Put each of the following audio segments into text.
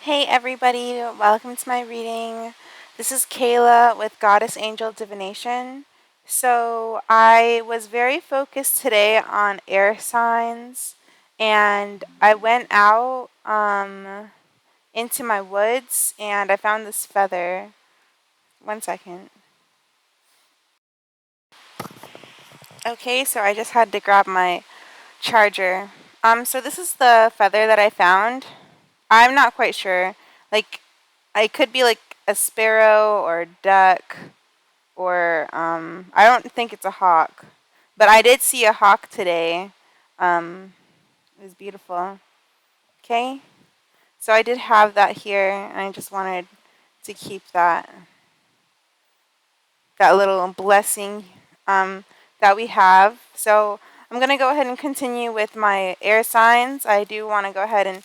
Hey everybody, welcome to my reading. This is Kayla with Goddess Angel Divination. So I was very focused today on air signs, and I went out into my woods and I found this feather. One second. Okay, so I just had to grab my charger. So this is the feather that I found. I'm not quite sure. Like, I could be like a sparrow or a duck, or I don't think it's a hawk, but I did see a hawk today. It was beautiful. Okay, so I did have that here, and I just wanted to keep that little blessing that we have. So I'm gonna go ahead and continue with my air signs. I do want to go ahead and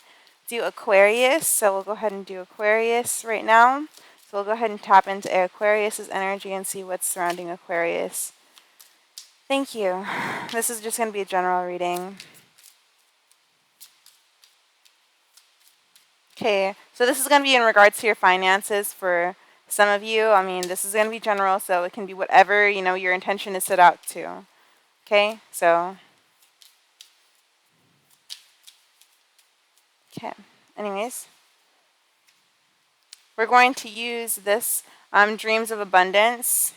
do Aquarius, so we'll go ahead and do Aquarius right now. So we'll go ahead and tap into Aquarius's energy and see what's surrounding Aquarius. Thank you. This is just going to be a general reading. Okay, so this is going to be in regards to your finances for some of you. I mean, this is going to be general, so it can be whatever, your intention is set out to. Okay, so, okay. Anyways, we're going to use this Dreams of Abundance.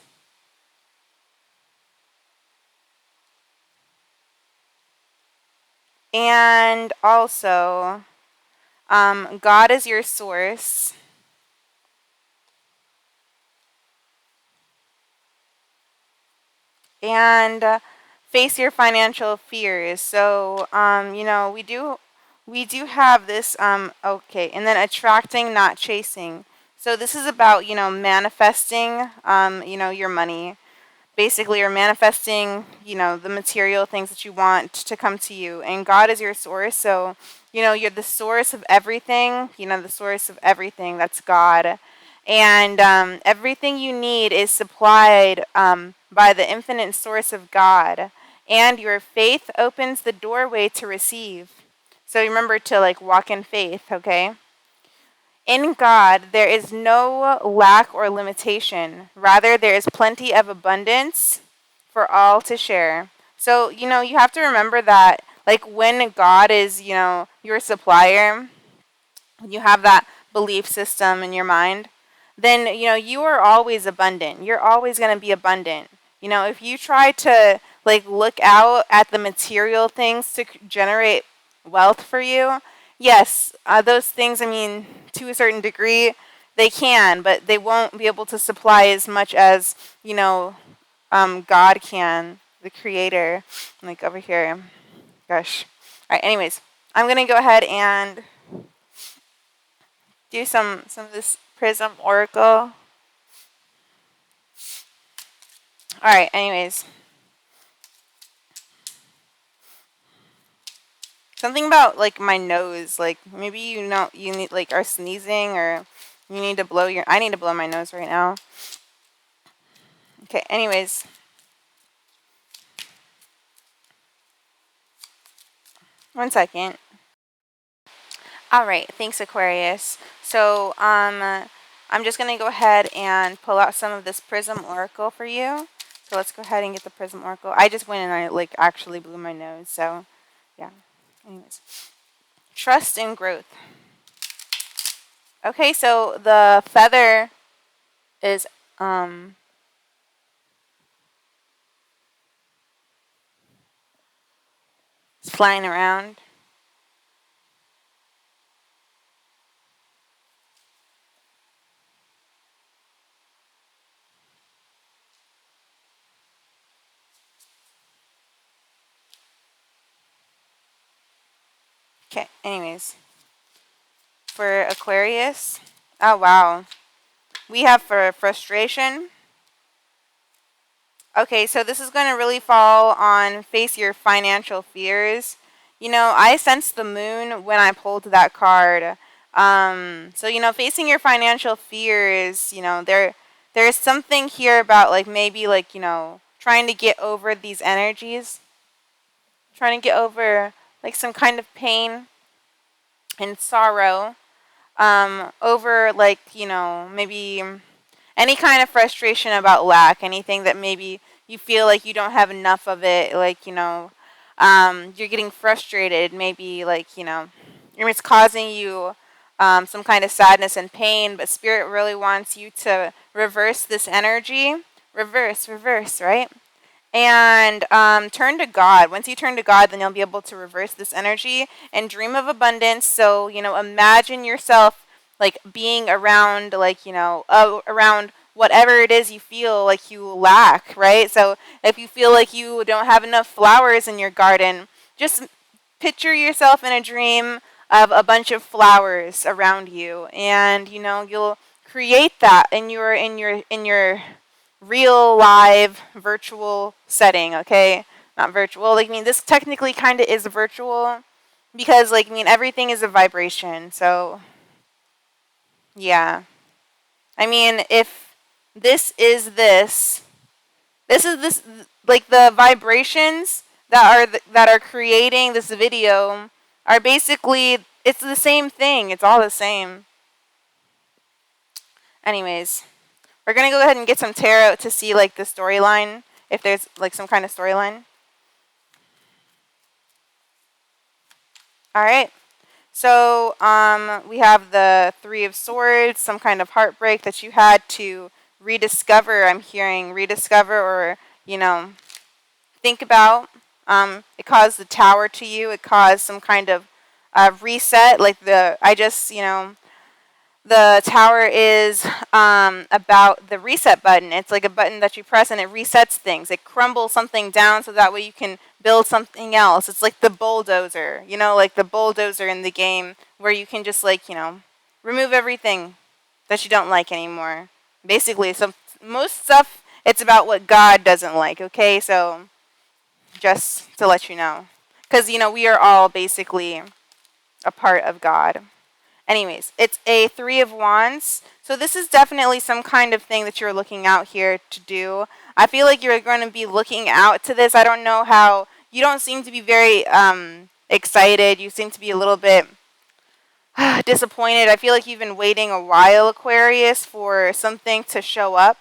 And also, God is your source. And face your financial fears. So, we do have this. Okay, and then attracting, not chasing. So this is about manifesting, your money. Basically, you're manifesting, the material things that you want to come to you. And God is your source. So, you're the source of everything. The source of everything. That's God. And everything you need is supplied by the infinite source of God. And your faith opens the doorway to receive. So remember to walk in faith, okay? In God, there is no lack or limitation. Rather, there is plenty of abundance for all to share. So, you have to remember that, when God is, your supplier, you have that belief system in your mind, then, you are always abundant. You're always going to be abundant. If you try to, look out at the material things to generate wealth for you, yes, those things, I mean, to a certain degree, they can, but they won't be able to supply as much as, God can, the creator. Like over here. Gosh. All right, anyways, I'm going to go ahead and do some of this prism oracle. All right, anyways. Something about my nose, maybe you need are sneezing, or you need to blow I need to blow my nose right now. Okay, anyways. One second. All right, thanks Aquarius. So, I'm just going to go ahead and pull out some of this prism oracle for you. So let's go ahead and get the prism oracle. I just went and I actually blew my nose, so yeah. Anyways. Trust and growth. Okay, so the feather is it's flying around. Okay, anyways. For Aquarius, oh wow. We have for frustration. Okay, so this is going to really fall on face your financial fears. I sensed the moon when I pulled that card. So facing your financial fears, there's something here about maybe trying to get over these energies, trying to get over some kind of pain and sorrow. over like, maybe any kind of frustration about lack, anything that maybe you feel like you don't have enough of it, like, you're getting frustrated, maybe like, it's causing you some kind of sadness and pain, but Spirit really wants you to reverse this energy. Reverse, right? And turn to God. Once you turn to God, then you'll be able to reverse this energy and dream of abundance. So, imagine yourself like being around, like, around whatever it is you feel like you lack, right? So, if you feel like you don't have enough flowers in your garden, just picture yourself in a dream of a bunch of flowers around you, and you'll create that in your real live virtual setting, okay? Not virtual. Like, this technically kind of is virtual because, like, everything is a vibration. So, yeah. If this is like the vibrations that are creating this video are basically, it's the same thing. It's all the same. Anyways, we're gonna go ahead and get some tarot to see like the storyline, if there's like some kind of storyline. All right. So we have the Three of Swords, some kind of heartbreak that you had to rediscover. I'm hearing rediscover, or think about. It caused the Tower to you. It caused some kind of reset. Like the Tower is about the reset button. It's like a button that you press and it resets things. It crumbles something down so that way you can build something else. It's like the bulldozer, like the bulldozer in the game, where you can just like, remove everything that you don't like anymore. Basically, most stuff, it's about what God doesn't like, okay? So just to let you know. Because, we are all basically a part of God. Anyways, it's a Three of Wands. So this is definitely some kind of thing that you're looking out here to do. I feel like you're going to be looking out to this. I don't know how. You don't seem to be very excited. You seem to be a little bit disappointed. I feel like you've been waiting a while, Aquarius, for something to show up.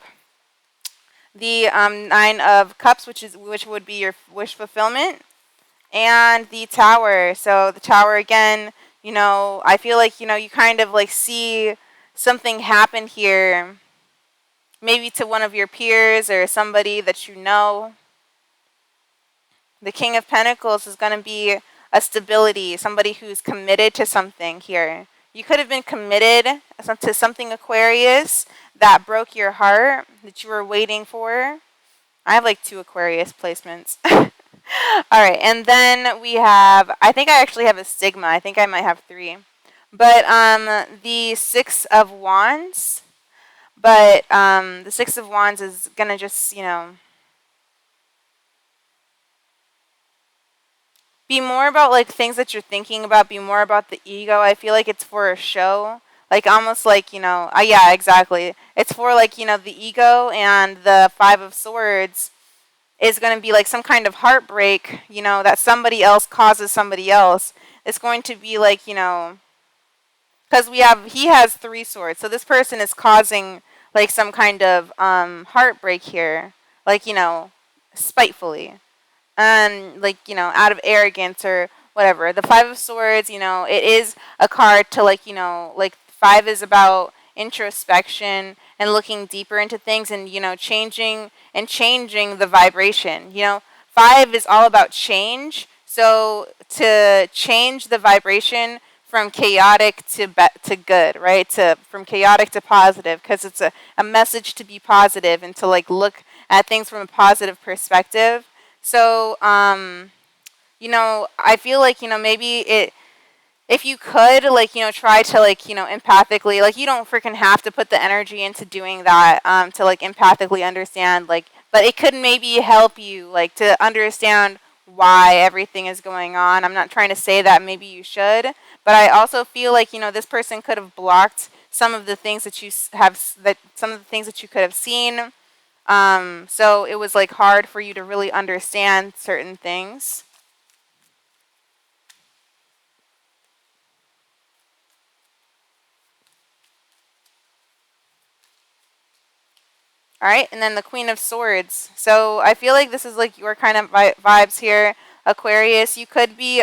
The Nine of Cups, which would be your wish fulfillment, and the Tower. So the Tower again. I feel like, you kind of like see something happen here, maybe to one of your peers or somebody that you know. The King of Pentacles is going to be a stability, somebody who's committed to something here. You could have been committed to something, Aquarius, that broke your heart, that you were waiting for. I have like 2 Aquarius placements. All right, and then we have, I think I actually have a Sigma. I think I might have 3. But the Six of Wands. But the Six of Wands is going to just, be more about like things that you're thinking about, be more about the ego. I feel like it's for a show. Like almost like, yeah, exactly. It's for like, the ego, and the Five of Swords is going to be like some kind of heartbreak, that somebody else causes somebody else. It's going to be like, because he has 3 swords. So this person is causing like some kind of heartbreak here, like, spitefully, and like, out of arrogance or whatever. The Five of Swords, it is a card to like, like 5 is about introspection and looking deeper into things, and changing the vibration. 5 is all about change. So to change the vibration from chaotic to good, right? From chaotic to positive, because it's a message to be positive and to like look at things from a positive perspective. So I feel like, maybe if you could, like, try to, like, empathically, like, you don't freaking have to put the energy into doing that, to, like, empathically understand, like, but it could maybe help you, like, to understand why everything is going on. I'm not trying to say that maybe you should, but I also feel like, this person could have blocked some of the things that some of the things that you could have seen. So it was, like, hard for you to really understand certain things. All right, and then the Queen of Swords. So I feel like this is like your kind of vibes here, Aquarius. You could be,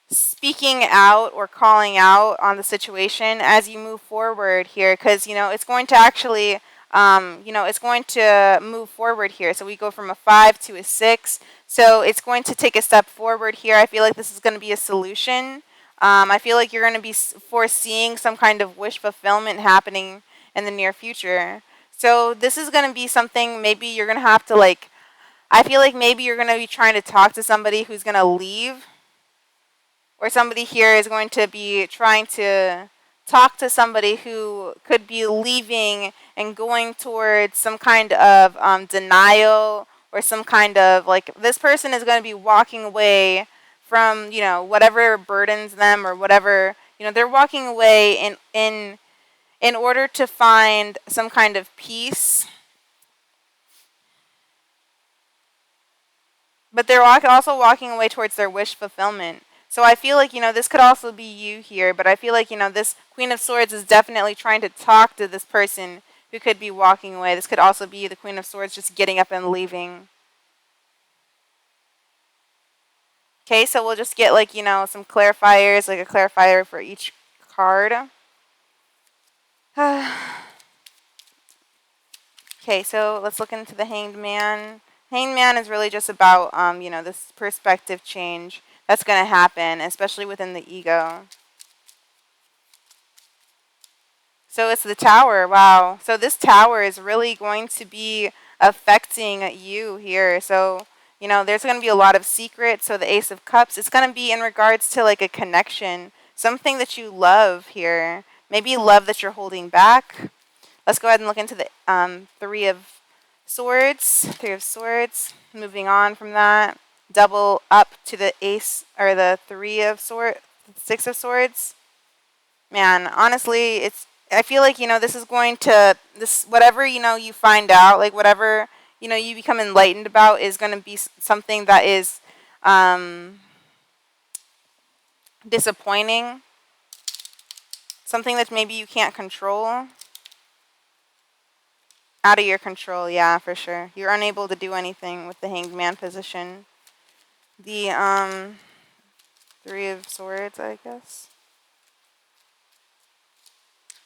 speaking out or calling out on the situation as you move forward here, because it's going to actually, it's going to move forward here. So we go from a 5 to a 6. So it's going to take a step forward here. I feel like this is going to be a solution. I feel like you're going to be foreseeing some kind of wish fulfillment happening in the near future. So this is going to be something maybe you're going to have to like, I feel like maybe you're going to be trying to talk to somebody who's going to leave, or somebody here is going to be trying to talk to somebody who could be leaving and going towards some kind of denial, or some kind of like, this person is going to be walking away from whatever burdens them, or whatever they're walking away in order to find some kind of peace. But they're also walking away towards their wish fulfillment. So I feel like, this could also be you here, but I feel like, this Queen of Swords is definitely trying to talk to this person who could be walking away. This could also be the Queen of Swords just getting up and leaving. Okay, so we'll just get like, some clarifiers, like a clarifier for each card. Okay, so let's look into the Hanged Man. Hanged Man is really just about, this perspective change that's going to happen, especially within the ego. So it's the Tower. Wow. So this Tower is really going to be affecting you here. So, there's going to be a lot of secrets. So the Ace of Cups, it's going to be in regards to like a connection, something that you love here. Maybe love that you're holding back. Let's go ahead and look into the Three of Swords. Three of Swords. Moving on from that, double up to the Ace, or the Three of Swords, Six of Swords. Man, honestly, I feel like, this is going to, this, whatever, you find out, like whatever, you become enlightened about is going to be something that is disappointing. Something that maybe you can't control. Out of your control, yeah, for sure. You're unable to do anything with the Hanged Man position. The Three of Swords, I guess.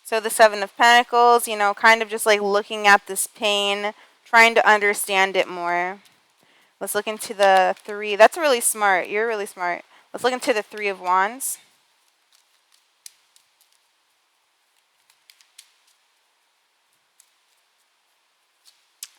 So the Seven of Pentacles, kind of just like looking at this pain, trying to understand it more. Let's look into the Three. That's really smart. You're really smart. Let's look into the Three of Wands.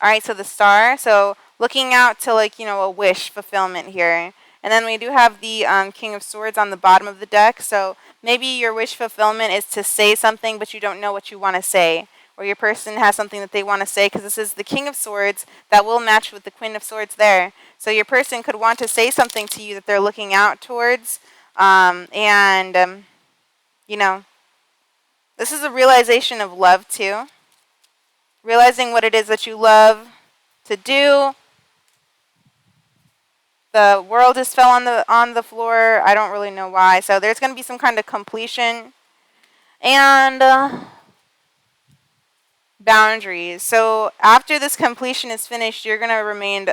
All right, so the Star. So looking out to like, a wish fulfillment here. And then we do have the King of Swords on the bottom of the deck. So maybe your wish fulfillment is to say something, but you don't know what you want to say. Or your person has something that they want to say, because this is the King of Swords that will match with the Queen of Swords there. So your person could want to say something to you that they're looking out towards. This is a realization of love too. Realizing what it is that you love to do. The world just fell on the floor. I don't really know why. So there's going to be some kind of completion and boundaries. So after this completion is finished, you're going to remain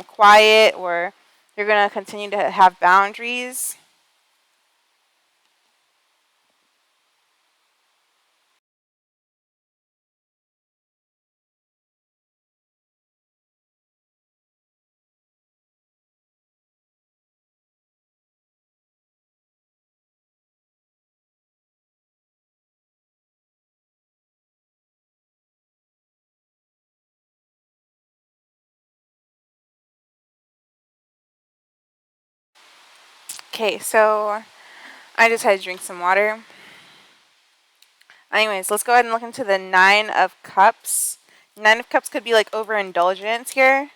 quiet, or you're going to continue to have boundaries. Okay, so I just had to drink some water. Anyways, let's go ahead and look into the Nine of Cups. Nine of Cups could be like overindulgence here.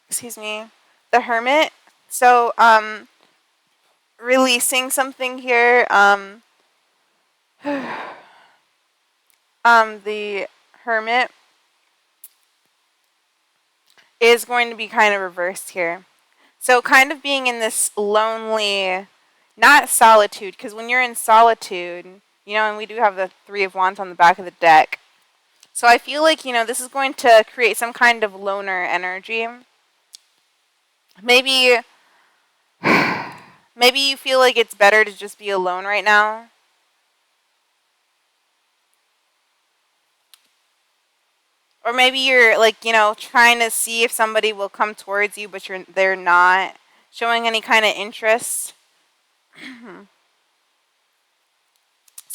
Excuse me. The Hermit. So, releasing something here. The Hermit is going to be kind of reversed here. So kind of being in this lonely, not solitude, because when you're in solitude, and we do have the Three of Wands on the back of the deck. So I feel like, this is going to create some kind of loner energy. Maybe maybe you feel like it's better to just be alone right now. Or maybe you're like, trying to see if somebody will come towards you, but they're not showing any kind of interest. Let's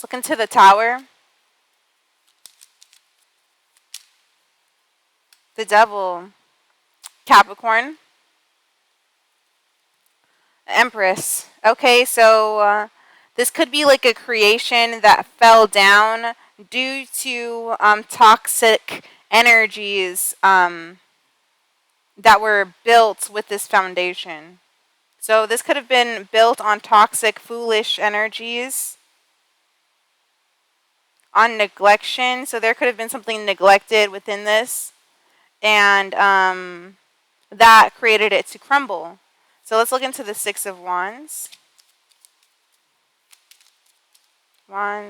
look into the Tower. The Devil. Capricorn. Empress. Okay, so this could be like a creation that fell down due to toxic energies that were built with this foundation. So this could have been built on toxic, foolish energies, on neglection. So there could have been something neglected within this, and that created it to crumble. So let's look into the Six of Wands.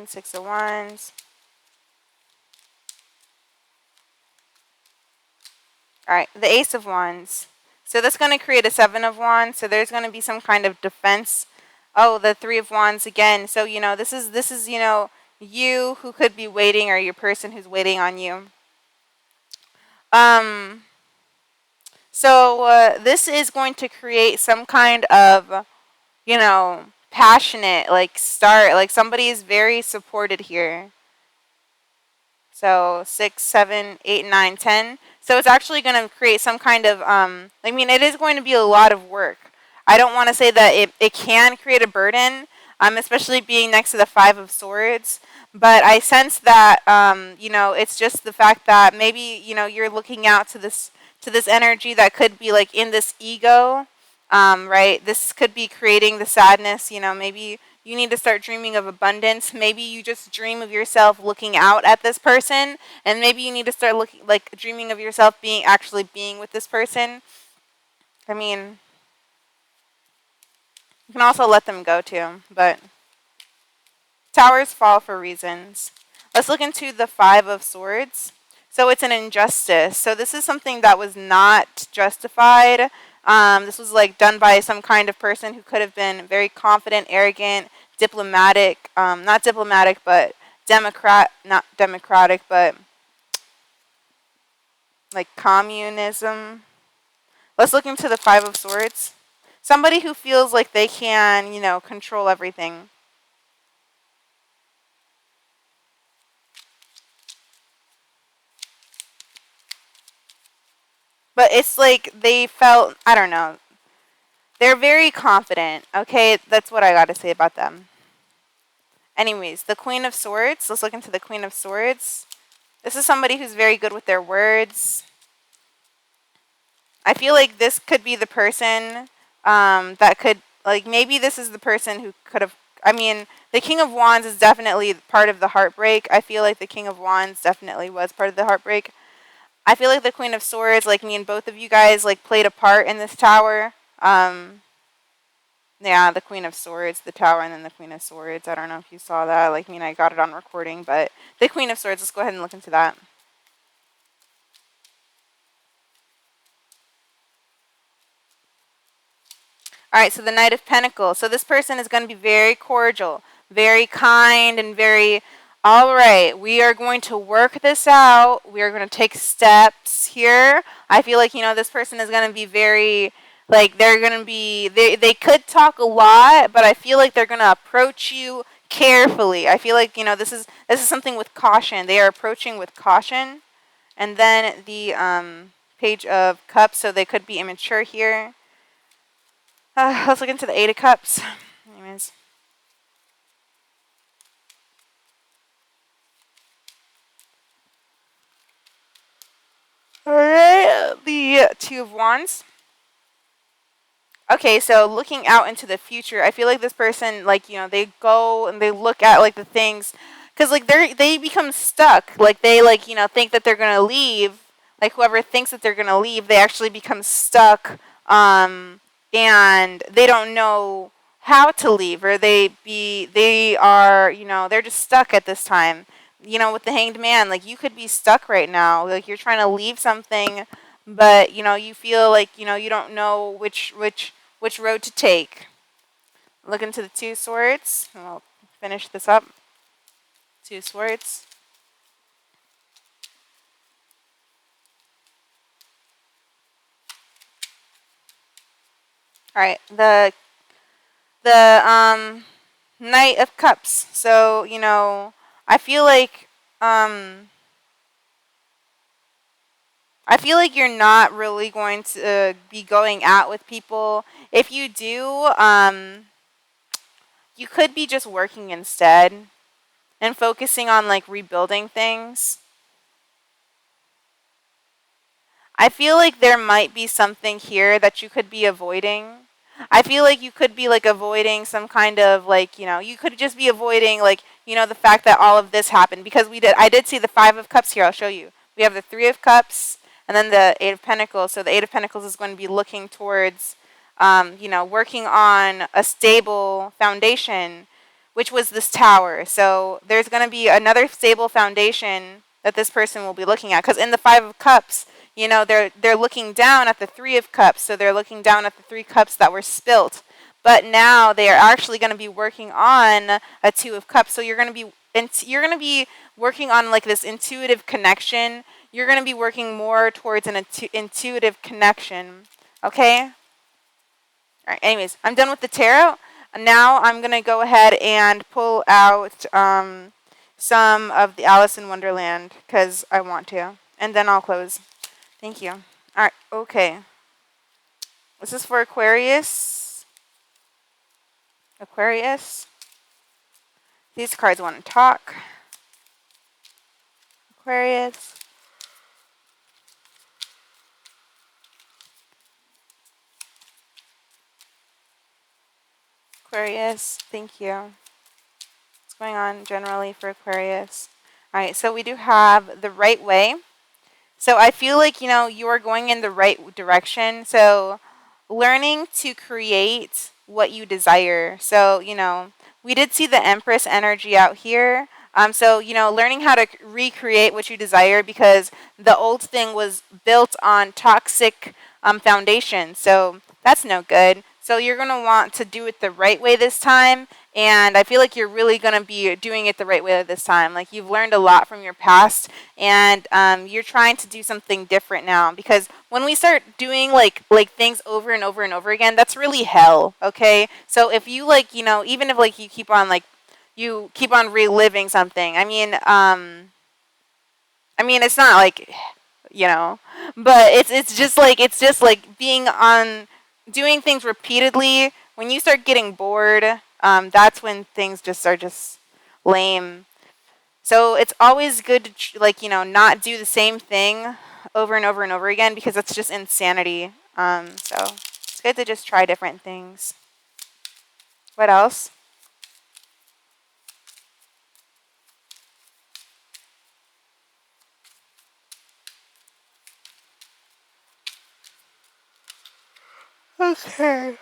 Six of Wands. All right, the Ace of Wands. So that's going to create a Seven of Wands. So there's going to be some kind of defense. Oh, the Three of Wands again. So this is you who could be waiting, or your person who's waiting on you. So this is going to create some kind of passionate start. Like somebody is very supported here. So 6, 7, 8, 9, 10. So it's actually going to create some kind of, it is going to be a lot of work. I don't want to say that it can create a burden, especially being next to the Five of Swords. But I sense that, it's just the fact that maybe, you're looking out to this energy that could be like in this ego, right? This could be creating the sadness, maybe you need to start dreaming of abundance. Maybe you just dream of yourself looking out at this person, and maybe you need to start dreaming of yourself actually being with this person. You can also let them go too, but towers fall for reasons. Let's look into the Five of Swords. So it's an injustice. So this is something that was not justified. This was done by some kind of person who could have been very confident, arrogant, diplomatic, not diplomatic, but not democratic, but like communism. Let's look into the Five of Swords. Somebody who feels like they can, control everything. But it's like they felt, I don't know. They're very confident, okay? That's what I got to say about them. Anyways, the Queen of Swords. Let's look into the Queen of Swords. This is somebody who's very good with their words. I feel like this could be the person that could, maybe this is the person who could have, the King of Wands is definitely part of the heartbreak. I feel like the King of Wands definitely was part of the heartbreak. I feel like the Queen of Swords, me and both of you guys, played a part in this tower. Yeah, the Queen of Swords, the tower, and then the Queen of Swords. I don't know if you saw that. I got it on recording, but the Queen of Swords, let's go ahead and look into that. All right, so the Knight of Pentacles. So this person is going to be very cordial, very kind, and very, all right, we are going to work this out. We are going to take steps here. I feel like, this person is going to be very, they're going to be, they could talk a lot, but I feel like they're going to approach you carefully. I feel like, this is something with caution. They are approaching with caution. And then the Page of Cups, so they could be immature here. Let's look into the Eight of Cups. Anyways. Alright, the Two of Wands. Okay, so looking out into the future, I feel like this person, they go and they look at, the things, because, they become stuck. They, think that they're going to leave. Whoever thinks that they're going to leave, they actually become stuck, and they don't know how to leave, or they are, they're just stuck at this time. With the Hanged Man, like, you could be stuck right now, like you're trying to leave something, but you feel like you don't know which road to take. Look into the Two Swords, and I'll finish this up. Two Swords. All right, the Knight of Cups. So I feel like you're not really going to be going out with people. If you do, you could be just working instead and focusing on like rebuilding things. I feel like there might be something here that you could be avoiding. I feel like you could be like avoiding some kind of like, you could just be avoiding like, the fact that all of this happened, because I did see the Five of Cups here. I'll show you. We have the Three of Cups and then the Eight of Pentacles. So the Eight of Pentacles is going to be looking towards, working on a stable foundation, which was this Tower. So there's going to be another stable foundation that this person will be looking at, because in the Five of Cups, they're looking down at the Three of Cups, so they're looking down at the three cups that were spilt. But now they are actually going to be working on a Two of Cups. So you're going to be working on like this intuitive connection. You're going to be working more towards an intuitive connection. Okay? All right. Anyways, I'm done with the tarot. Now I'm going to go ahead and pull out some of the Alice in Wonderland because I want to, and then I'll close. Thank you. All right, okay. This is for Aquarius. Aquarius. These cards want to talk. Aquarius. Aquarius, thank you. What's going on generally for Aquarius? All right, so we do have the right way. So I feel like, you are going in the right direction. So learning to create what you desire. So, we did see the Empress energy out here. So, learning how to recreate what you desire, because the old thing was built on toxic foundation. So that's no good. So you're going to want to do it the right way this time. And I feel like you're really going to be doing it the right way this time. Like, you've learned a lot from your past, and you're trying to do something different now. Because when we start doing like things over and over and over again, that's really hell. Okay, so if you even if you keep on reliving something. I mean, it's not like, but it's just like being on doing things repeatedly. When you start getting bored, that's when things just are just lame. So it's always good to not do the same thing over and over and over again, because that's just insanity. So it's good to just try different things. What else? Okay.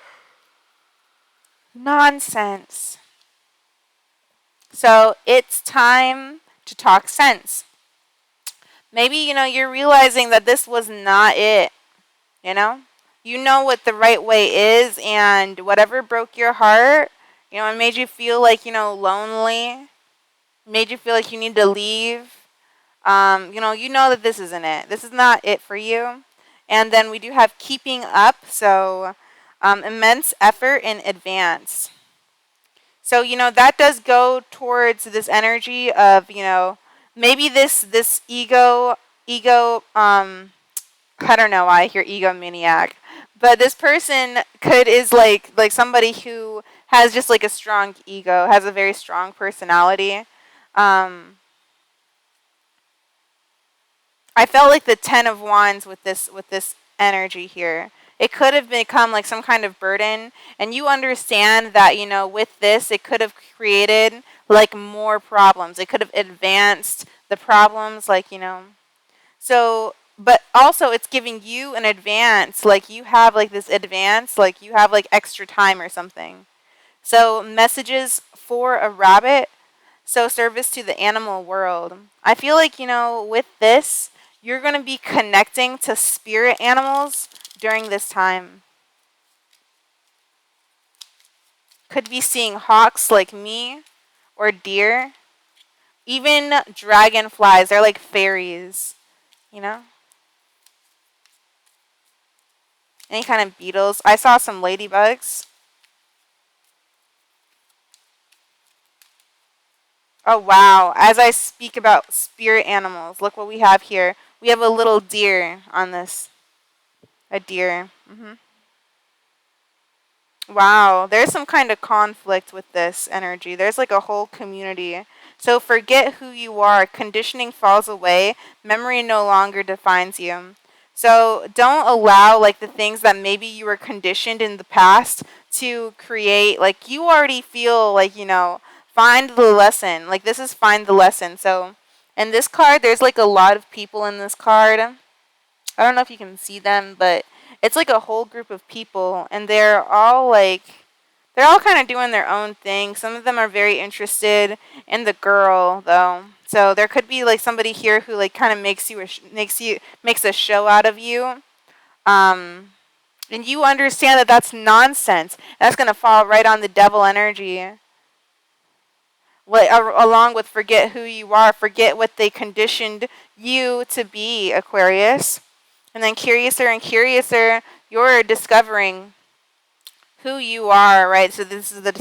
Nonsense. So it's time to talk sense. Maybe, you're realizing that this was not it, you know? You know what the right way is, and whatever broke your heart, it made you feel like, lonely, made you feel like you need to leave. You know that this isn't it. This is not it for you. And then we do have keeping up, so immense effort in advance. So, that does go towards this energy of, maybe this ego, I don't know why I hear egomaniac, but this person is like somebody who has just like a strong ego, has a very strong personality. I felt like the Ten of Wands with this energy here. It could have become like some kind of burden, and you understand that, with this, it could have created like more problems. It could have advanced the problems, So but also it's giving you an advance, like you have like this advance, like you have like extra time or something. So messages for a rabbit, so service to the animal world. I feel like, with this, you're going to be connecting to spirit animals during this time. Could be seeing hawks like me, or deer, even dragonflies. They're like fairies, you know? Any kind of beetles. I saw some ladybugs. Oh, wow. As I speak about spirit animals, look what we have here. We have a little deer on this. A deer. Wow, there's some kind of conflict with this energy. There's like a whole community. So forget who you are. Conditioning falls away. Memory no longer defines you. So don't allow like the things that maybe you were conditioned in the past to create. Like you already feel like, find the lesson. Like this is find the lesson. So in this card, there's like a lot of people in this card. I don't know if you can see them, but it's like a whole group of people, and they're all kind of doing their own thing. Some of them are very interested in the girl, though. So there could be like somebody here who like kind of makes a show out of you, um, and you understand that that's nonsense. That's gonna fall right on the devil energy. Along with forget who you are, forget what they conditioned you to be, Aquarius. And then curiouser and curiouser, you're discovering who you are, right? So this is the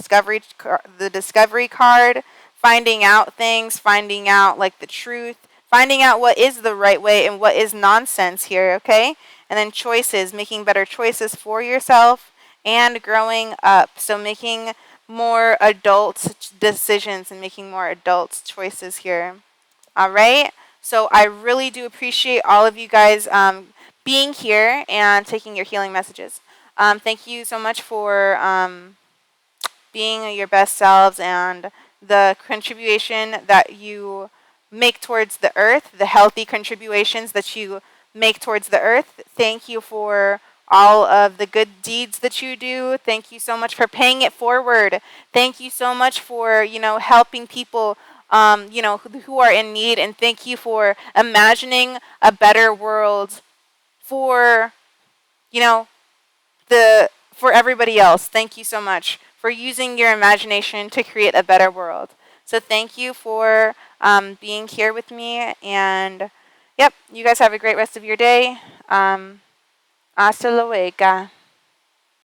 discovery card, finding out things, finding out like the truth, finding out what is the right way and what is nonsense here, okay? And then choices, making better choices for yourself and growing up. So making more adult decisions and making more adult choices here. All right. So I really do appreciate all of you guys being here and taking your healing messages. Thank you so much for being your best selves and the contribution that you make towards the earth, the healthy contributions that you make towards the earth. Thank you for all of the good deeds that you do. Thank you so much for paying it forward. Thank you so much for, helping people, who are in need. And thank you for imagining a better world for, you know, for everybody else. Thank you so much for using your imagination to create a better world. So thank you for being here with me. And yep, you guys have a great rest of your day. Hasta luego.